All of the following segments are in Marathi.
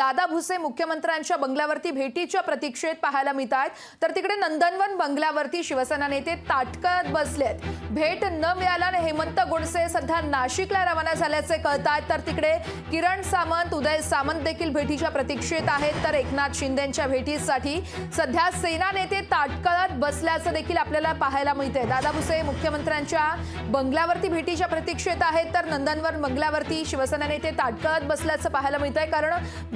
दादा भुसे मुख्यमंत्र्यांच्या बंगल्यावरती भेटीच्या प्रतीक्षेत पाहायला मिळतात। तर तिकडे नंदनवन बंगल्यावरती शिवसेना नेते ताटकळत बसलेत। भेट न मिळाल्याने हेमंत गोडसे सध्या नाशिकला रवाना झाल्याचे कळतात। तर तिकडे किरण सामंत, उदय सामंत देखील भेटीच्या प्रतीक्षेत आहेत। तर एकनाथ शिंदेंच्या भेटीसाठी सध्या सेना नेते ताटकळत बसल्याचं देखील आपल्याला पाहायला मिळते। दादा भुसे मुख्यमंत्र्यांच्या बंगल्यावरती भेटीच्या प्रतीक्षेत आहेत। तर नंदनवन बंगल्यावरती शिवसेना नेते ताटकळत बसल्याचं पाहायला मिळतंय, कारण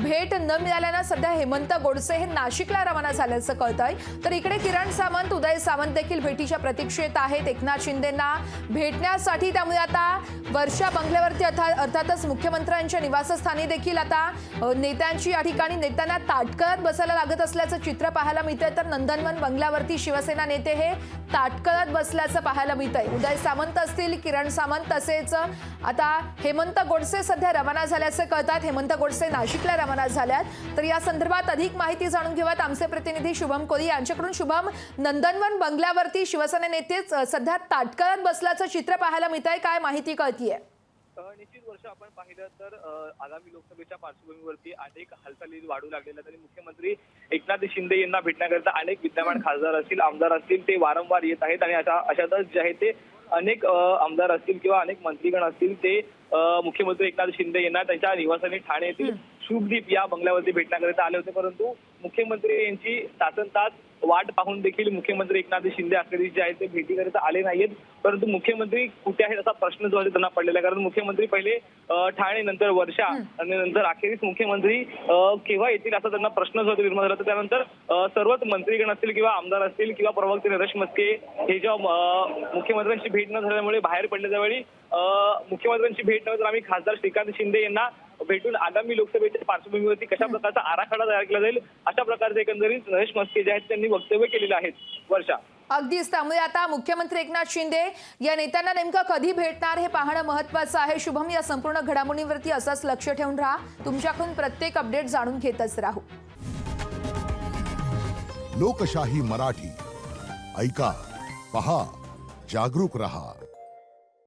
भेट न मिळाल्याने सध्या हेमंत गोडसे हे नाशिकला रवाना झाल्याचं कळतंय। तर इकडे किरण सामंत, उदय सामंत देखील भेटीच्या प्रतीक्षेत आहेत एकनाथ शिंदेंना भेटण्यासाठी। त्यामुळे आता वर्षा बंगल्यावरती अर्थातच मुख्यमंत्र्यांच्या निवासस्थानी देखील आता नेत्यांची या ठिकाणी नेत्यांना ताटकळत बसायला लागत असल्याचं चित्र पाहायला मिळतंय। तर नंदनवन बंगल्यावरती शिवसेना नेते हे ताटकळत बसल्याचं पाहायला मिळतंय। उदय सामंत असतील, किरण सामंत, तसेच आता हेमंत गोडसे सध्या रवाना झाल्याचे कळतात। हेमंत गोडसे नाशिकला रवाना झाल्यात। तर या संदर्भात अधिक माहिती जाणून घेऊयात आमचे प्रतिनिधी शुभम कोली यांच्याकडून। शुभम, नंदनवन बंगल्यावरती शिवसेना नेतेच सध्या ताटकळत बसल्याचं चित्र पाहायला मिळतंय, काय माहिती कळतीये? निश्चित वर्ष आपण पाहिलं तर आगामी लोकसभेच्या पार्श्वभूमीवरती अनेक हालचाली वाढू लागलेल्या तरी मुख्यमंत्री एकनाथ शिंदे यांना भेटण्याकरता अनेक विद्यमान खासदार असतील, आमदार असतील, ते वारंवार येत आहेत। आणि अशातच जे आहे ते अनेक आमदार असतील किंवा अनेक मंत्रीगण असतील ते मुख्यमंत्री एकनाथ शिंदे यांना त्यांच्या निवासस्थानी ठाणे येथील शुभदीप या बंगल्यावरती भेटण्याकरिता आले होते। परंतु मुख्यमंत्री यांची तासनतास वाट पाहून देखील मुख्यमंत्री एकनाथ शिंदे अखेरीस जे आहे ते भेटीकरिता आले नाहीत। परंतु मुख्यमंत्री कुठे आहेत असा प्रश्न जो आहे त्यांना पडलेला आहे, कारण मुख्यमंत्री पहिले ठाणे, नंतर वर्षा आणि नंतर अखेरीस मुख्यमंत्री केव्हा येतील असा त्यांना प्रश्न जो निर्माण झाला। त्यानंतर सर्वच मंत्रीगण असतील किंवा आमदार असतील किंवा प्रवक्ते नरेश म्हस्के हे जेव्हा मुख्यमंत्र्यांची भेट न झाल्यामुळे बाहेर पडले, त्यावेळी मुख्यमंत्र्यांची भेट नंतर आम्ही खासदार श्रीकांत शिंदे यांना भेटून आगामी लोकसभेच्या पार्श्वभूमीवरती कशा प्रकारचा आराखडा तयार केला जाईल अशा प्रकारचे एकंदरीत नरेश म्हस्के जे आहेत त्यांनी वक्तव्य केलेले आहेत। वर्षा, अगदीच, त्यामुळे आता मुख्यमंत्री एकनाथ शिंदे या नेत्यांना नेमकं कधी भेटणार हे पाहणं महत्त्वाचं आहे। शुभम, या संपूर्ण घडामोडींवरती असंच लक्ष ठेवून राहा, तुमच्याकडून प्रत्येक अपडेट जाणून घेतच राहू। लोकशाही मराठी ऐका, पहा, जागरूक रहा।